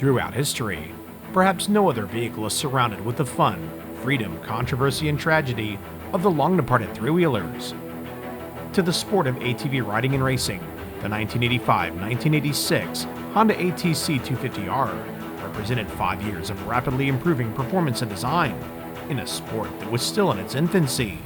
Throughout history, perhaps no other vehicle is surrounded with the fun, freedom, controversy, and tragedy of the long-departed three-wheelers. To the sport of ATV riding and racing, the 1985-1986 Honda ATC250R represented 5 years of rapidly improving performance and design in a sport that was still in its infancy.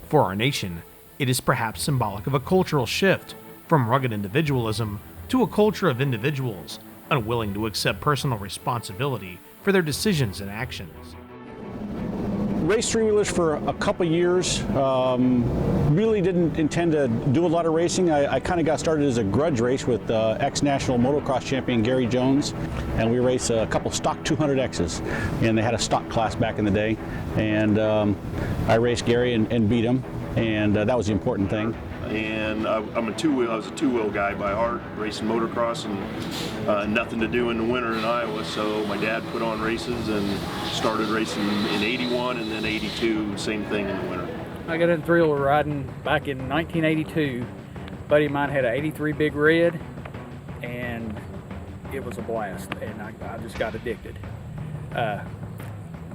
For our nation, it is perhaps symbolic of a cultural shift from rugged individualism to a culture of individuals unwilling to accept personal responsibility for their decisions and actions. Raced three-wheelers for a couple years. Really didn't intend to do a lot of racing. I kind of got started as a grudge race with ex-national motocross champion Gary Jones, and we raced a couple stock 200Xs, and they had a stock class back in the day, and I raced Gary and beat him, and that was the important thing. And I was a two-wheel guy by heart, racing motocross, and nothing to do in the winter in Iowa, so my dad put on races and started racing in 81 and then 82, same thing in the winter. I got into three-wheel riding back in 1982. A buddy of mine had an 83 Big Red, and it was a blast, and I just got addicted. I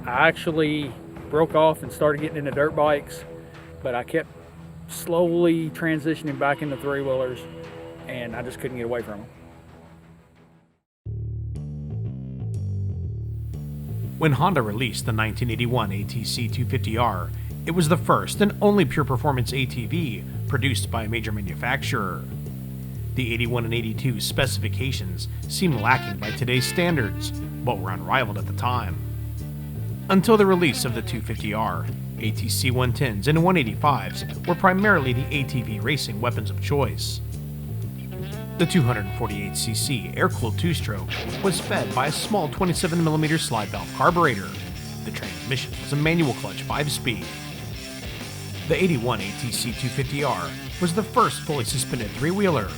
actually broke off and started getting into dirt bikes, but I kept slowly transitioning back into three-wheelers, and I just couldn't get away from them. When Honda released the 1981 ATC250R, it was the first and only pure performance ATV produced by a major manufacturer. The 81 and 82 specifications seemed lacking by today's standards, but were unrivaled at the time. Until the release of the 250R, ATC 110s and 185s were primarily the ATV racing weapons of choice. The 248cc air-cooled two-stroke was fed by a small 27mm slide valve carburetor. The transmission was a manual clutch 5-speed. The 81 ATC 250R was the first fully suspended three-wheeler,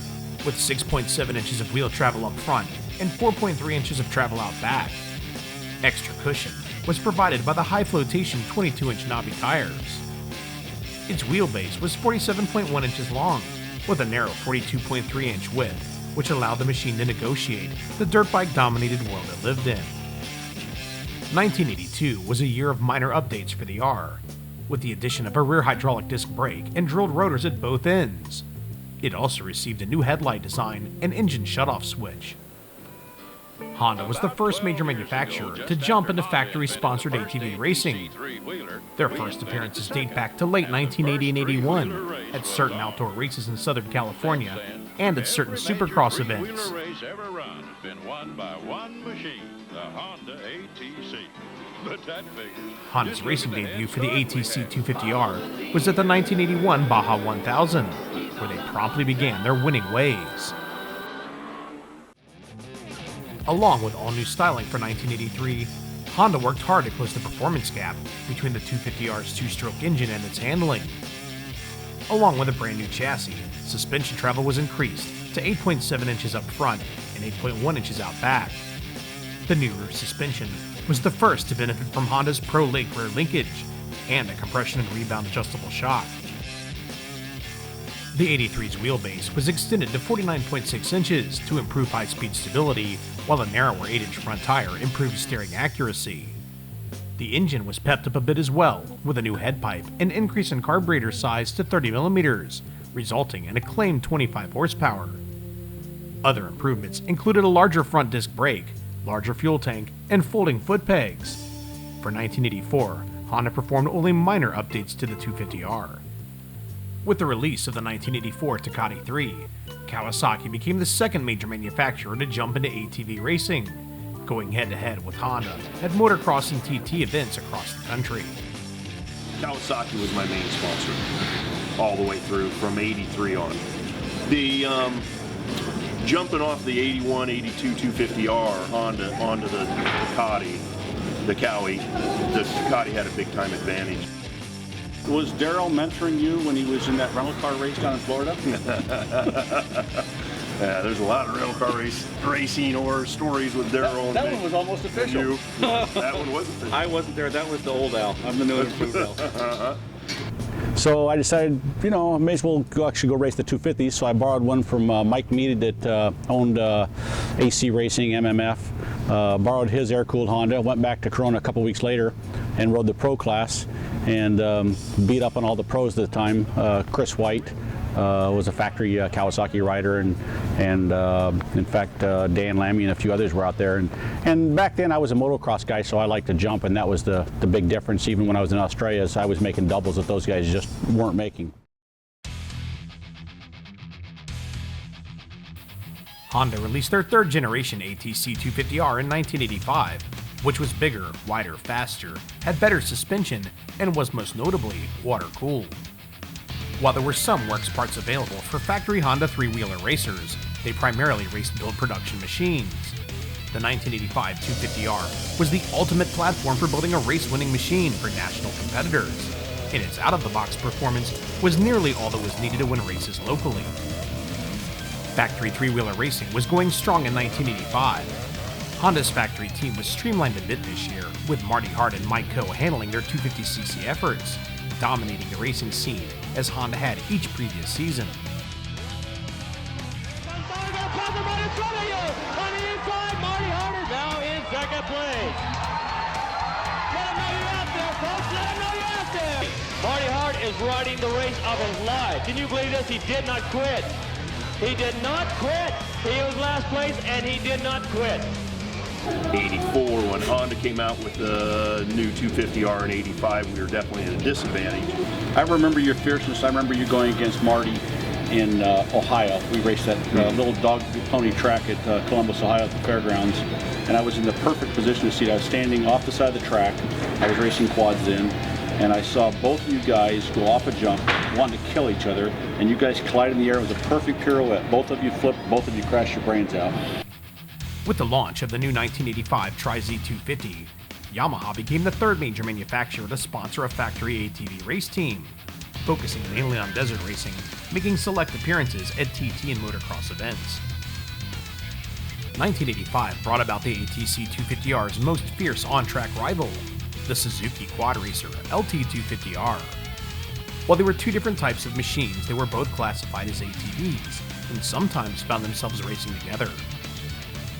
with 6.7 inches of wheel travel up front and 4.3 inches of travel out back. Extra cushion was provided by the high flotation 22-inch knobby tires. Its wheelbase was 47.1 inches long, with a narrow 42.3-inch width, which allowed the machine to negotiate the dirt bike-dominated world it lived in. 1982 was a year of minor updates for the R, with the addition of a rear hydraulic disc brake and drilled rotors at both ends. It also received a new headlight design and engine shutoff switch. Honda was the first major manufacturer to jump into factory-sponsored ATV racing. Their first appearances date back to late 1980 and 81 at certain outdoor races in Southern California and at certain supercross events. Honda's racing debut for the ATC 250R was at the 1981 Baja 1000, where they promptly began their winning ways. Along with all-new styling for 1983, Honda worked hard to close the performance gap between the 250R's two-stroke engine and its handling. Along with a brand new chassis, suspension travel was increased to 8.7 inches up front and 8.1 inches out back. The new rear suspension was the first to benefit from Honda's Pro Link rear linkage and a compression and rebound adjustable shock. The 83's wheelbase was extended to 49.6 inches to improve high-speed stability, while a narrower 8-inch front tire improved steering accuracy. The engine was pepped up a bit as well, with a new head pipe and increase in carburetor size to 30mm, resulting in a claimed 25 horsepower. Other improvements included a larger front disc brake, larger fuel tank, and folding foot pegs. For 1984, Honda performed only minor updates to the 250R. With the release of the 1984 Ducati 3, Kawasaki became the second major manufacturer to jump into ATV racing, going head-to-head with Honda at motocross and TT events across the country. Kawasaki was my main sponsor all the way through from 83 on. The jumping off the 81, 82 250R Honda onto the Ducati, the Ducati had a big-time advantage. Was Darrell mentoring you when he was in that rental car race down in Florida? Yeah, there's a lot of rental car racing or stories with Darrell. That one was almost official. That one was official. I wasn't there. That was the old Al. I'm the new improved Al. So I decided, you know, I may as well actually go race the 250s. So I borrowed one from Mike Mead that owned AC Racing, MMF. Borrowed his air-cooled Honda, went back to Corona a couple weeks later and rode the pro class and beat up on all the pros at the time. Chris White was a factory Kawasaki rider, and in fact Dan Lammy and a few others were out there. And back then I was a motocross guy, so I liked to jump, and that was the big difference. Even when I was in Australia, I was making doubles that those guys just weren't making. Honda released their third generation ATC250R in 1985, which was bigger, wider, faster, had better suspension, and was most notably water-cooled. While there were some works parts available for factory Honda three-wheeler racers, they primarily raced build production machines. The 1985 250R was the ultimate platform for building a race-winning machine for national competitors, and its out-of-the-box performance was nearly all that was needed to win races locally. Factory three-wheeler racing was going strong in 1985. Honda's factory team was streamlined a bit this year, with Marty Hart and Mike Coe handling their 250cc efforts, dominating the racing scene as Honda had each previous season. Marty Hart is riding the race of his life. Can you believe this? He did not quit. He did not quit. He was last place and he did not quit. 84, when Honda came out with the new 250R in 85, we were definitely at a disadvantage. I remember your fierceness. I remember you going against Marty in Ohio. We raced that little dog pony track at Columbus, Ohio at the fairgrounds, and I was in the perfect position to see it. I was standing off the side of the track. I was racing quads then, and I saw both of you guys go off a jump, wanting to kill each other, and you guys collided in the air. It was a perfect pirouette. Both of you flipped, both of you crashed your brains out. With the launch of the new 1985 Tri-Z250, Yamaha became the third major manufacturer to sponsor a factory ATV race team, focusing mainly on desert racing, making select appearances at TT and motocross events. 1985 brought about the ATC250R's most fierce on-track rival, the Suzuki Quad Racer LT250R. While they were two different types of machines, they were both classified as ATVs, and sometimes found themselves racing together.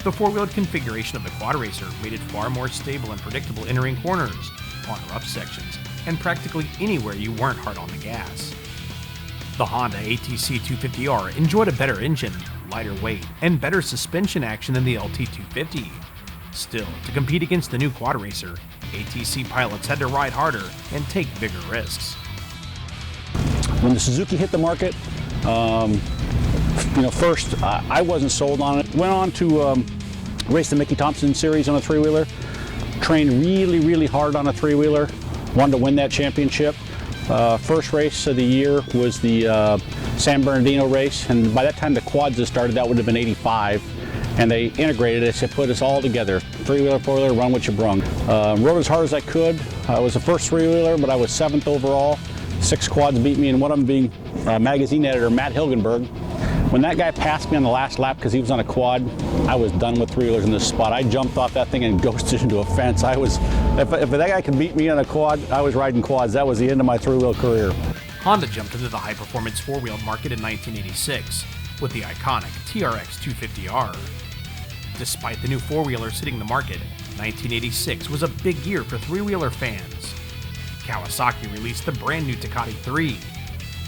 The four-wheeled configuration of the Quad Racer made it far more stable and predictable entering corners, on rough sections, and practically anywhere you weren't hard on the gas. The Honda ATC250R enjoyed a better engine, lighter weight, and better suspension action than the LT250. Still, to compete against the new Quad Racer, ATC pilots had to ride harder and take bigger risks. When the Suzuki hit the market, first I wasn't sold on it. Went on to race the Mickey Thompson series on a three-wheeler. Trained really, really hard on a three-wheeler. Wanted to win that championship. First race of the year was the San Bernardino race, and by that time the quads had started. That would have been 85. And they integrated it, so put us all together. Three-wheeler, four-wheeler, run what you brung. Rode as hard as I could. I was the first three-wheeler, but I was 7th overall. 6 quads beat me, and one of them being magazine editor Matt Hilgenberg. When that guy passed me on the last lap because he was on a quad, I was done with three-wheelers in this spot. I jumped off that thing and ghosted into a fence. If that guy could beat me on a quad, I was riding quads. That was the end of my three-wheel career. Honda jumped into the high-performance four-wheel market in 1986 with the iconic TRX 250R. Despite the new four-wheelers hitting the market, 1986 was a big year for three-wheeler fans. Kawasaki released the brand new Takati 3.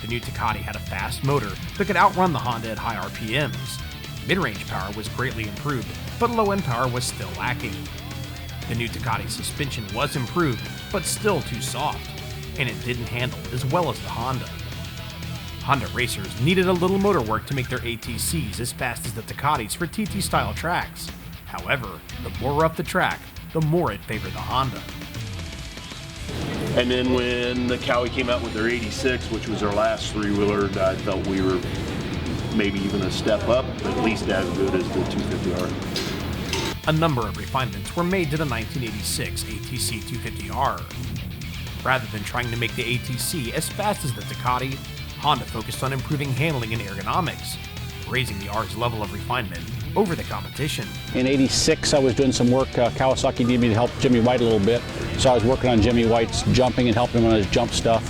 The new Takati had a fast motor that could outrun the Honda at high RPMs. Mid-range power was greatly improved, but low-end power was still lacking. The new Takati suspension was improved, but still too soft, and it didn't handle as well as the Honda. Honda racers needed a little motor work to make their ATCs as fast as the Ducatis for TT-style tracks. However, the more rough the track, the more it favored the Honda. And then when the Cowie came out with their 86, which was their last three-wheeler, I felt we were maybe even a step up, but at least as good as the 250R. A number of refinements were made to the 1986 ATC 250R. Rather than trying to make the ATC as fast as the Ducati, Honda focused on improving handling and ergonomics, raising the R's level of refinement over the competition. In 86, I was doing some work. Kawasaki needed me to help Jimmy White a little bit, so I was working on Jimmy White's jumping and helping him on his jump stuff.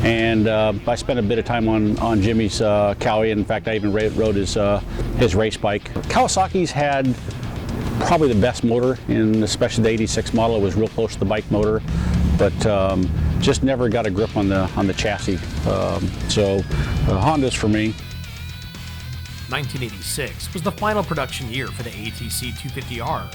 and I spent a bit of time on Jimmy's Cowie. In fact, I even rode his race bike. Kawasaki's had probably the best motor, especially the 86 model. It was real close to the bike motor, but just never got a grip on the chassis. So Honda's for me. 1986 was the final production year for the ATC250R.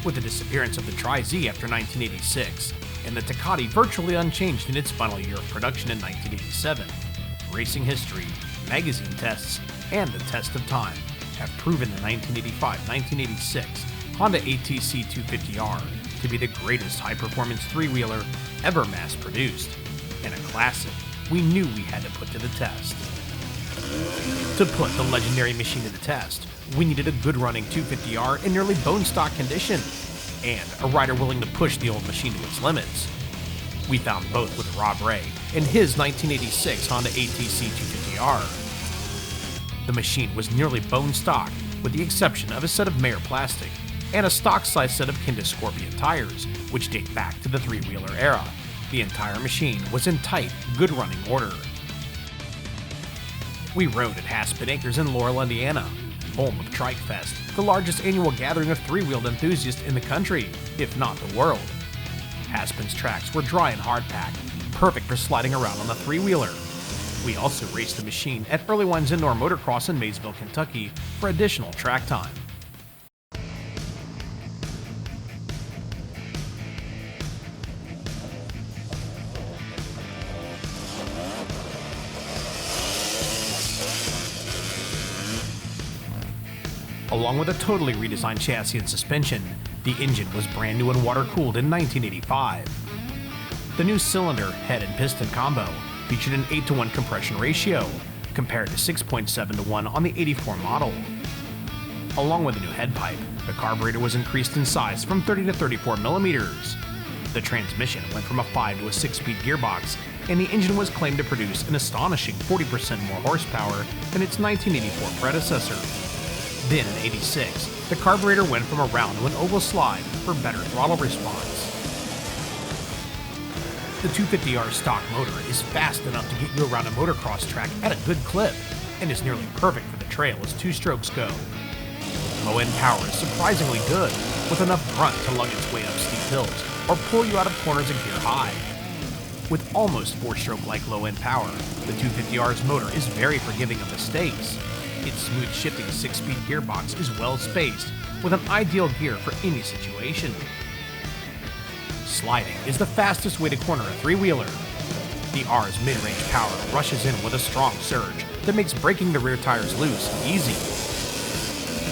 With the disappearance of the Tri-Z after 1986, and the Ducati virtually unchanged in its final year of production in 1987, racing history, magazine tests, and the test of time have proven the 1985-1986 Honda ATC250R to be the greatest high-performance three-wheeler ever mass-produced, and a classic we knew we had to put to the test. To put the legendary machine to the test, we needed a good-running 250R in nearly bone-stock condition, and a rider willing to push the old machine to its limits. We found both with Rob Ray in his 1986 Honda ATC250R. The machine was nearly bone-stock, with the exception of a set of Mayer plastic and a stock-size set of Kinda Scorpion tires, which date back to the three-wheeler era. The entire machine was in tight, good-running order. We rode at Haspin Acres in Laurel, Indiana, home of Trike Fest, the largest annual gathering of three-wheeled enthusiasts in the country, if not the world. Haspin's tracks were dry and hard-packed, perfect for sliding around on the three-wheeler. We also raced the machine at Early One's Indoor Motocross in Maysville, Kentucky for additional track time. Along with a totally redesigned chassis and suspension, the engine was brand new and water-cooled in 1985. The new cylinder, head, and piston combo featured an 8:1 compression ratio, compared to 6.7:1 on the 84 model. Along with the new head pipe, the carburetor was increased in size from 30 to 34 millimeters. The transmission went from a 5 to a 6-speed gearbox, and the engine was claimed to produce an astonishing 40% more horsepower than its 1984 predecessor. Then in '86, the carburetor went from a round to an oval slide for better throttle response. The 250R stock motor is fast enough to get you around a motocross track at a good clip, and is nearly perfect for the trail as two strokes go. Low-end power is surprisingly good, with enough grunt to lug its way up steep hills or pull you out of corners a gear high. With almost 4-stroke-like low-end power, the 250R's motor is very forgiving of mistakes. Its smooth shifting 6-speed gearbox is well spaced, with an ideal gear for any situation. Sliding is the fastest way to corner a three-wheeler. The R's mid-range power rushes in with a strong surge that makes breaking the rear tires loose easy.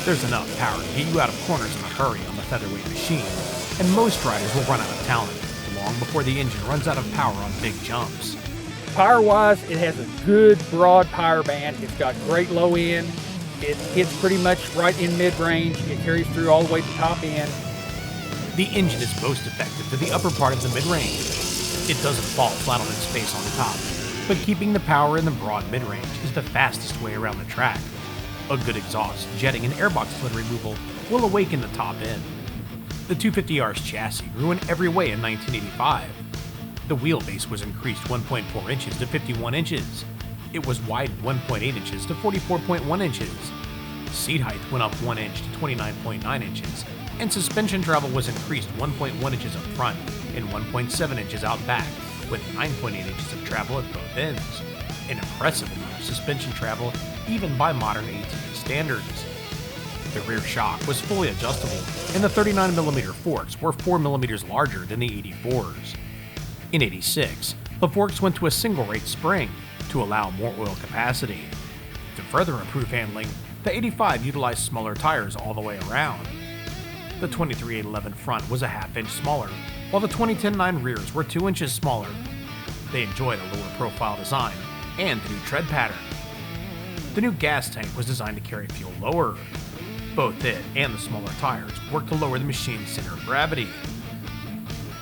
There's enough power to get you out of corners in a hurry on the featherweight machine, and most riders will run out of talent long before the engine runs out of power on big jumps. Power-wise, it has a good broad power band. It's got great low end. It hits pretty much right in mid-range. It carries through all the way to top end. The engine is most effective to the upper part of the mid-range. It doesn't fall flat on its face on top, but keeping the power in the broad mid-range is the fastest way around the track. A good exhaust, jetting, and airbox fluid removal will awaken the top end. The 250R's chassis grew in every way in 1985. The wheelbase was increased 1.4 inches to 51 inches. It was widened 1.8 inches to 44.1 inches. Seat height went up 1 inch to 29.9 inches, and suspension travel was increased 1.1 inches up front and 1.7 inches out back, with 9.8 inches of travel at both ends. An impressive amount of suspension travel, even by modern ATV standards. The rear shock was fully adjustable, and the 39mm forks were 4mm larger than the 84s. In '86, the forks went to a single-rate spring to allow more oil capacity. To further improve handling, the 85 utilized smaller tires all the way around. The 23/811 front was a half-inch smaller, while the 2010-9 rears were 2 inches smaller. They enjoyed a lower profile design and the new tread pattern. The new gas tank was designed to carry fuel lower. Both it and the smaller tires worked to lower the machine's center of gravity.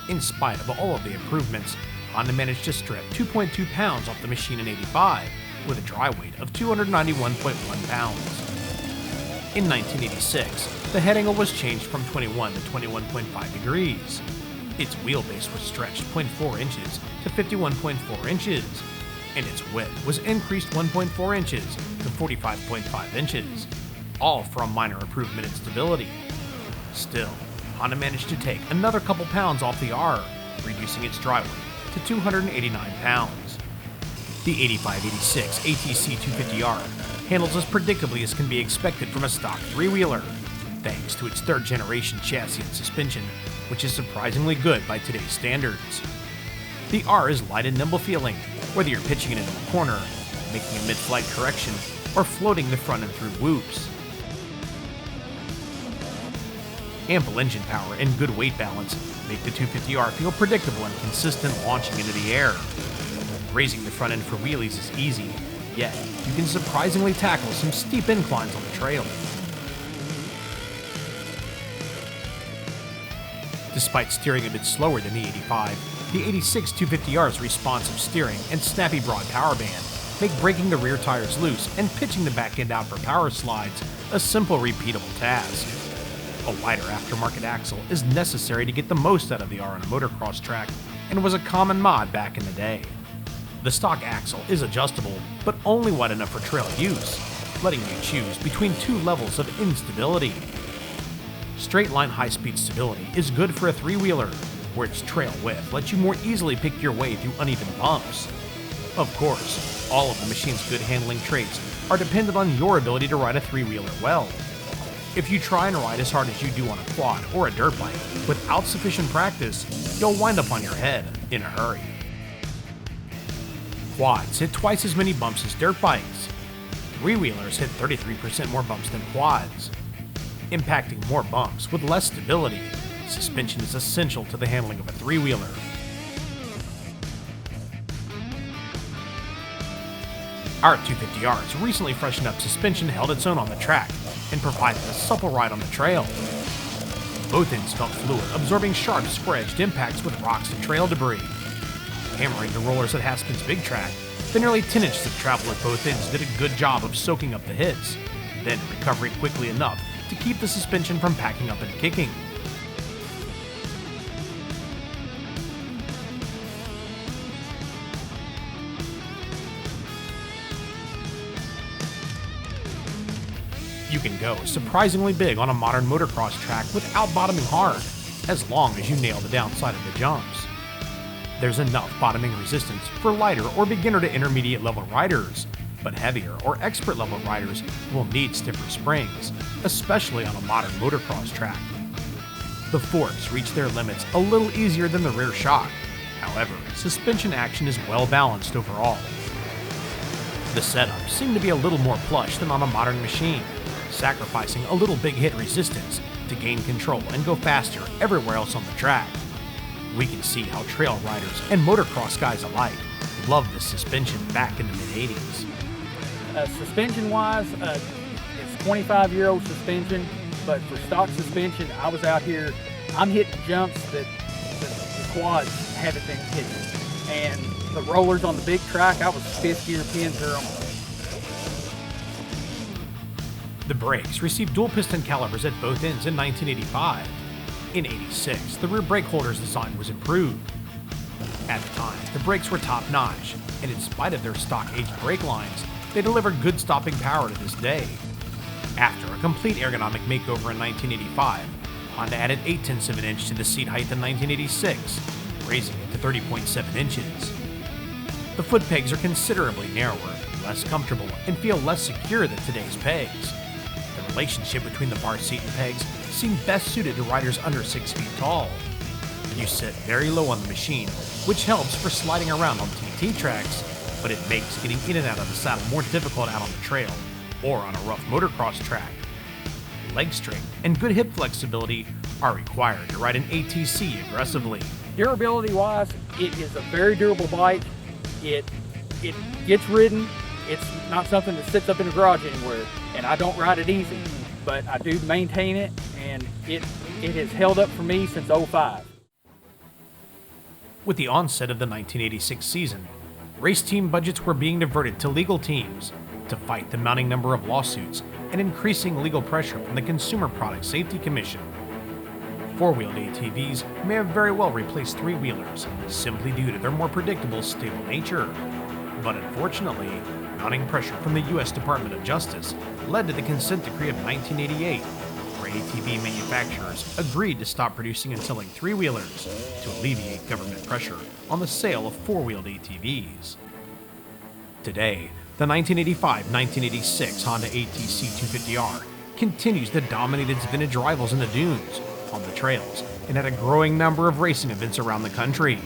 In spite of all of the improvements, Honda managed to strip 2.2 pounds off the machine in '85 with a dry weight of 291.1 pounds. In 1986, the head angle was changed from 21 to 21.5 degrees. Its wheelbase was stretched 0.4 inches to 51.4 inches, and its width was increased 1.4 inches to 45.5 inches, all for a minor improvement in stability. Still, Honda managed to take another couple pounds off the R, reducing its dry weight to 289 pounds. The 8586 ATC250R handles as predictably as can be expected from a stock three-wheeler, thanks to its third-generation chassis and suspension, which is surprisingly good by today's standards. The R is light and nimble feeling, whether you're pitching it into a corner, making a mid-flight correction, or floating the front end through whoops. Ample engine power and good weight balance make the 250R feel predictable and consistent launching into the air. Raising the front end for wheelies is easy, yet you can surprisingly tackle some steep inclines on the trail. Despite steering a bit slower than the 85, the 86 250R's responsive steering and snappy broad power band make breaking the rear tires loose and pitching the back end out for power slides a simple, repeatable task. A wider aftermarket axle is necessary to get the most out of the R on a motocross track and was a common mod back in the day. The stock axle is adjustable, but only wide enough for trail use, letting you choose between two levels of instability. Straight line high-speed stability is good for a three-wheeler, where its trail width lets you more easily pick your way through uneven bumps. Of course, all of the machine's good handling traits are dependent on your ability to ride a three-wheeler well. If you try and ride as hard as you do on a quad or a dirt bike without sufficient practice, you'll wind up on your head in a hurry. Quads hit twice as many bumps as dirt bikes. Three-wheelers hit 33% more bumps than quads. Impacting more bumps with less stability, suspension is essential to the handling of a three-wheeler. Our 250R's recently freshened up suspension held its own on the track and provided a supple ride on the trail. Both ends felt fluid, absorbing sharp, square-edged impacts with rocks and trail debris. Hammering the rollers at Haspin's big track, the nearly 10 inches of travel at both ends did a good job of soaking up the hits, then recovering quickly enough to keep the suspension from packing up and kicking. You can go surprisingly big on a modern motocross track without bottoming hard, as long as you nail the downside of the jumps. There's enough bottoming resistance for lighter or beginner to intermediate level riders, but heavier or expert level riders will need stiffer springs, especially on a modern motocross track. The forks reach their limits a little easier than the rear shock. However, suspension action is well balanced overall. The setups seem to be a little more plush than on a modern machine, sacrificing a little big hit resistance to gain control and go faster everywhere else on the track. We can see how trail riders and motocross guys alike love this suspension back in the mid-80s. Suspension-wise, it's 25-year-old suspension, but for stock suspension, I was out here, I'm hitting jumps that the quads haven't been hitting. And the rollers on the big track, I was fifth gear pin through them. The brakes received dual piston calipers at both ends in 1985. In 86, the rear brake holder's design was improved. At the time, the brakes were top-notch, and in spite of their stock-aged brake lines, they delivered good stopping power to this day. After a complete ergonomic makeover in 1985, Honda added 8/10 of an inch to the seat height in 1986, raising it to 30.7 inches. The foot pegs are considerably narrower, less comfortable, and feel less secure than today's pegs. The relationship between the bar seat and pegs seem best suited to riders under 6 feet tall. You sit very low on the machine, which helps for sliding around on TT tracks, but it makes getting in and out of the saddle more difficult out on the trail or on a rough motocross track. Leg strength and good hip flexibility are required to ride an ATC aggressively. Durability-wise, it is a very durable bike. It gets ridden. It's not something that sits up in a garage anywhere, and I don't ride it easy, but I do maintain it, and it has held up for me since '05. With the onset of the 1986 season, race team budgets were being diverted to legal teams to fight the mounting number of lawsuits and increasing legal pressure from the Consumer Product Safety Commission. Four-wheeled ATVs may have very well replaced three-wheelers, simply due to their more predictable, stable nature. But unfortunately, mounting pressure from the U.S. Department of Justice led to the consent decree of 1988, where ATV manufacturers agreed to stop producing and selling three-wheelers to alleviate government pressure on the sale of four-wheeled ATVs. Today, the 1985-1986 Honda ATC250R continues to dominate its vintage rivals in the dunes, on the trails, and at a growing number of racing events around the country.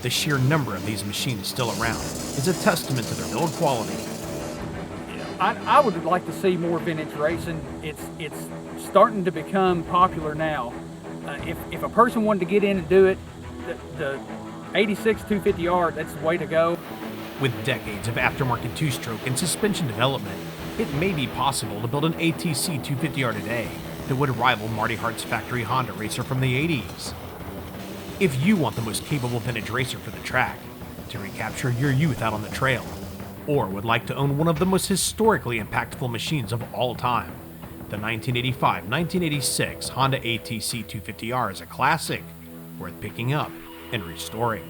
The sheer number of these machines still around is a testament to their build quality. I would like to see more vintage racing. It's starting to become popular now. If a person wanted to get in and do it, the 86 250R, that's the way to go. With decades of aftermarket two-stroke and suspension development, it may be possible to build an ATC 250R today that would rival Marty Hart's factory Honda racer from the 80s. If you want the most capable vintage racer for the track, to recapture your youth out on the trail, or would like to own one of the most historically impactful machines of all time, the 1985-1986 Honda ATC 250R is a classic, worth picking up and restoring.